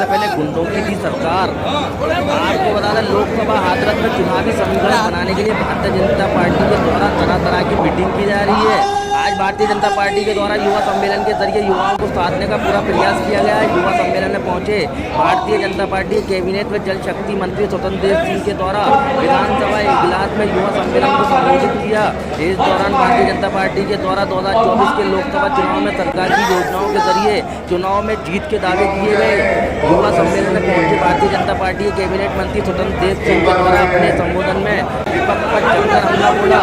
पहले गुंडों की थी सरकार। आपको बता दें, लोकसभा हाथरस में चुनावी समीकरण बनाने के लिए भारतीय जनता पार्टी के द्वारा तरह तरह की मीटिंग की जा रही है। आज भारतीय जनता पार्टी के द्वारा युवा सम्मेलन के जरिए युवाओं को साधने का पूरा प्रयास किया गया है। युवा सम्मेलन में पहुंचे भारतीय जनता पार्टी कैबिनेट में जल शक्ति मंत्री स्वतंत्र देव सिंह के द्वारा विधानसभा इजलास में युवा सम्मेलन को संबोधित किया। इस दौरान भारतीय जनता पार्टी के द्वारा 2024 के लोकसभा चुनाव में सरकार की योजनाओं के जरिए चुनाव में जीत के दावे किए गए। युवा सम्मेलन में पहुंचे भारतीय जनता पार्टी के कैबिनेट मंत्री स्वतंत्र देव सिंह के द्वारा अपने संबोधन में विपक्ष पर जमकर हमला बोला।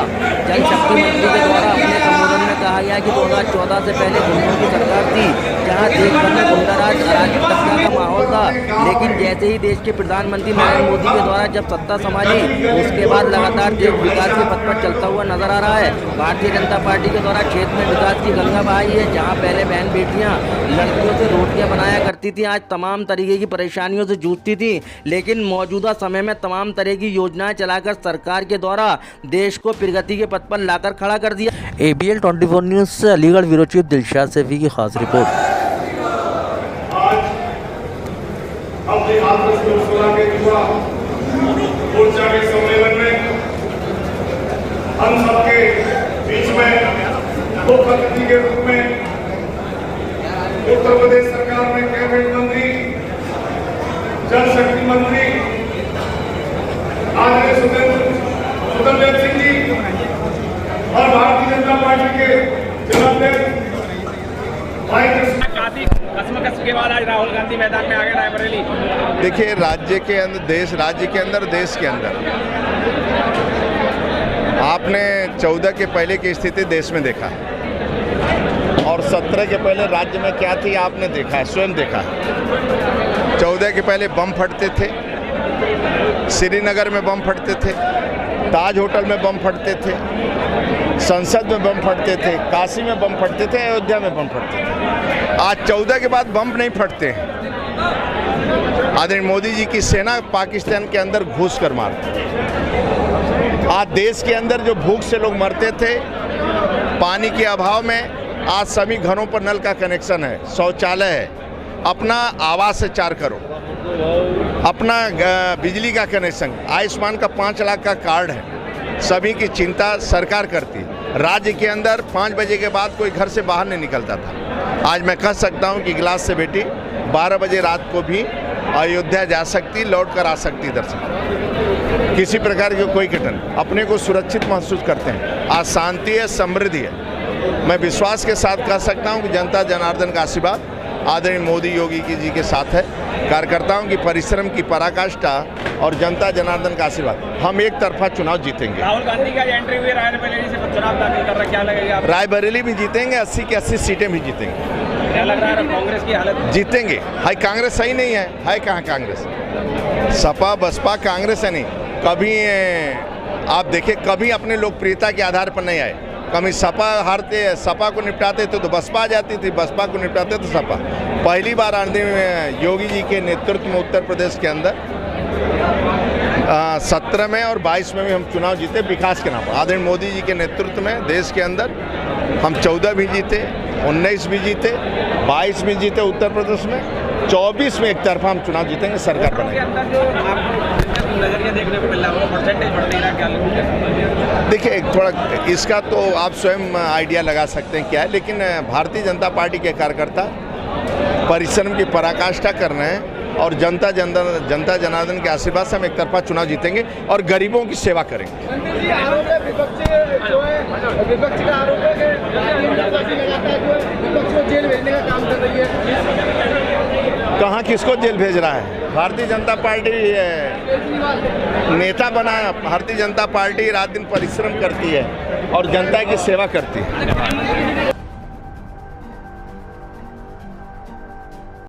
जल शक्ति मंत्री के द्वारा अपने संबोधन में कहा गया कि 2014 से पहले गुंडों की सरकार थी, जहां देश भर में गुंडाराज अराजकता का माहौल था। लेकिन जैसे ही देश के प्रधानमंत्री नरेंद्र मोदी के द्वारा जब सत्ता संभाली, उसके बाद लगातार देश विकास के पथ पर चलता हुआ नजर आ रहा है। भारतीय जनता पार्टी के द्वारा क्षेत्र में विकास की गंगा बहाई है। जहाँ पहले बहन बेटियाँ लड़कियों से रोटियाँ बनाया करती थी, आज तमाम तरीके की परेशानियों से जूझती थी। लेकिन मौजूदा समय में तमाम तरह की योजनाएं चलाकर सरकार के द्वारा देश को प्रगति के पथ पर लाकर खड़ा कर दिया। ABL 24 न्यूज़ से अलीगढ़ ब्यूरो चीफ दिलशाद सैफी की खास रिपोर्ट। अपने हाथरस लोकसभा के युवा मोर्चा के सम्मेलन में हम सबके बीच में मुख्य अतिथि के रूप में उत्तर प्रदेश सरकार में कैबिनेट मंत्री, जल शक्ति मंत्री आदरणीय स्वतंत्र देव सिंह जी और भारतीय जनता पार्टी के जनाब कसमकस के बाद आज राहुल गांधी मैदान में आ गए रायबरेली। देखिए, राज्य के अंदर देश के अंदर आपने 14 के पहले की स्थिति देश में देखा है और 17 के पहले राज्य में क्या थी आपने देखा है, स्वयं देखा है। 14 के पहले बम फटते थे, श्रीनगर में बम फटते थे, ताज होटल में बम फटते थे, संसद में बम फटते थे, काशी में बम फटते थे, अयोध्या में बम फटते थे। आज 14 के बाद बम नहीं फटते हैं। आदरणीय मोदी जी की सेना पाकिस्तान के अंदर घुस कर मारती है। आज देश के अंदर जो भूख से लोग मरते थे, पानी के अभाव में, आज सभी घरों पर नल का कनेक्शन है, शौचालय है, अपना आवास से 4 करोड़, अपना बिजली का कनेक्शन, आयुष्मान का 5 लाख का कार्ड है। सभी की चिंता सरकार करती है। राज्य के अंदर 5 बजे के बाद कोई घर से बाहर नहीं निकलता था। आज मैं कह सकता हूं कि गिलास से बेटी 12 बजे रात को भी अयोध्या जा सकती, लौट कर आ सकती दर्शन। किसी प्रकार की कोई घटन, अपने को सुरक्षित महसूस करते हैं। आज शांति है, समृद्धि है। मैं विश्वास के साथ कह सकता हूं कि जनता जनार्दन का आशीर्वाद आदरणीय मोदी योगी जी के साथ है। कार्यकर्ताओं की परिश्रम की पराकाष्ठा और जनता जनार्दन का आशीर्वाद, हम एक तरफा चुनाव जीतेंगे। राहुल गांधी का एंट्री हुई रायबरेली से चुनाव दाखिल कर रहा, क्या लगेगा? रायबरेली भी जीतेंगे, 80 की 80 सीटें भी जीतेंगे। क्या लग रहा है कांग्रेस की हालत? जीतेंगे। हाई कांग्रेस सही नहीं है कहाँ कांग्रेस? सपा बसपा कांग्रेस है नहीं। कभी आप देखिए, कभी अपने लोकप्रियता के आधार पर नहीं आए। कभी सपा को निपटाते तो बसपा आ जाती थी, बसपा को निपटाते तो सपा। पहली बार आदरणीय योगी जी के नेतृत्व में उत्तर प्रदेश के अंदर 17 में और 22 में भी हम चुनाव जीते विकास के नाम पर। आदरणीय मोदी जी के नेतृत्व में देश के अंदर हम 14 भी जीते, 19 भी जीते, 22 भी जीते उत्तर प्रदेश में, 24 में एक तरफा हम चुनाव जीतेंगे, सरकार बनाएंगे। नजरिया देखने को मिल रहा है, परसेंटेज बढ़ नहीं रहा, क्या? देखिए, थोड़ा इसका तो आप स्वयं आइडिया लगा सकते हैं क्या है, लेकिन भारतीय जनता पार्टी के कार्यकर्ता परिश्रम की पराकाष्ठा कर रहे हैं और जनता जनार्दन के आशीर्वाद से हम एक तरफा चुनाव जीतेंगे और गरीबों की सेवा करेंगे। विपक्ष का आरोप है कि विपक्ष को जेल भेजने का काम कर रही है। कहाँ किसको जेल भेज रहा है? भारतीय जनता पार्टी नेता बना, भारतीय जनता पार्टी रात दिन परिश्रम करती है और जनता की सेवा करती है।